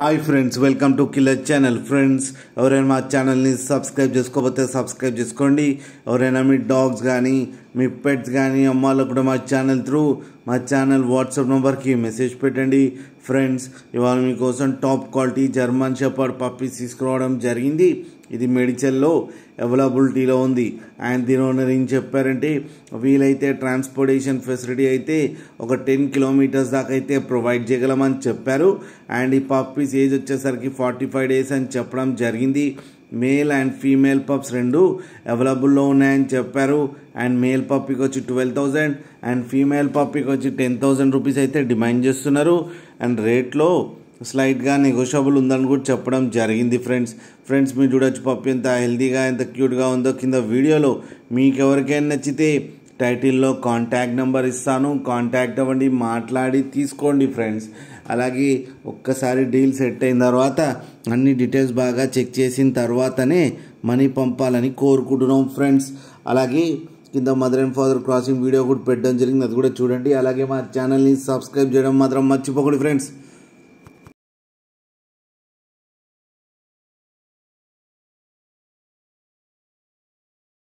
Hi friends, welcome to killer channel. Friends, ఎవరైనా మా ఛానల్ని సబ్స్క్రైబ్ చేసుకోకపోతే సబ్స్క్రైబ్ చేసుకోండి. ఎవరైనా మీ డాగ్స్ కానీ మీ పెట్స్ కానీ అమ్మాలో కూడా మా ఛానల్ వాట్సాప్ నెంబర్కి మెసేజ్ పెట్టండి. ఫ్రెండ్స్, ఇవాళ మీకోసం top quality German shepherd puppies తీసుకురావడం జరిగింది. ఇది మెడిచల్లో అవైలబిలిటీలో ఉంది. అండ్ దీని ఓనర్ ఏం చెప్పారంటే, వీలైతే ట్రాన్స్పోర్టేషన్ ఫెసిలిటీ అయితే ఒక 10 కిలోమీటర్స్ దాకా అయితే ప్రొవైడ్ చేయగలమని చెప్పారు. అండ్ ఈ పప్పీస్ ఏజ్ వచ్చేసరికి 45 డేస్ అని చెప్పడం జరిగింది. మేల్ అండ్ ఫీమేల్ పప్స్ రెండు అవైలబుల్లో ఉన్నాయని చెప్పారు. అండ్ మేల్ పప్పీకి వచ్చి 12,000 అండ్ ఫీమేల్ పప్పీకి వచ్చి 10,000 రూపీస్ అయితే డిమాండ్ చేస్తున్నారు. అండ్ రేట్లో స్లైట్గా నెగోషియబుల్ ఉందని కూడా చెప్పడం జరిగింది. ఫ్రెండ్స్ మీరు చూడొచ్చు పప్పి ఎంత హెల్తీగా ఎంత క్యూట్గా ఉందో. కింద వీడియోలో మీకు ఎవరికైనా నచ్చితే టైటిల్లో కాంటాక్ట్ నెంబర్ ఇస్తాను, కాంటాక్ట్ అవ్వండి, మాట్లాడి తీసుకోండి ఫ్రెండ్స్. అలాగే ఒక్కసారి డీల్ సెట్ అయిన తర్వాత అన్ని డీటెయిల్స్ బాగా చెక్ చేసిన తర్వాతనే మనీ పంపాలని కోరుకుంటున్నాం ఫ్రెండ్స్. అలాగే కింద mother and father crossing video కూడా పెట్టడం జరిగింది, అది కూడా చూడండి. అలాగే మా ఛానల్ని సబ్స్క్రైబ్ చేయడం మాత్రం మర్చిపోకండి ఫ్రెండ్స్.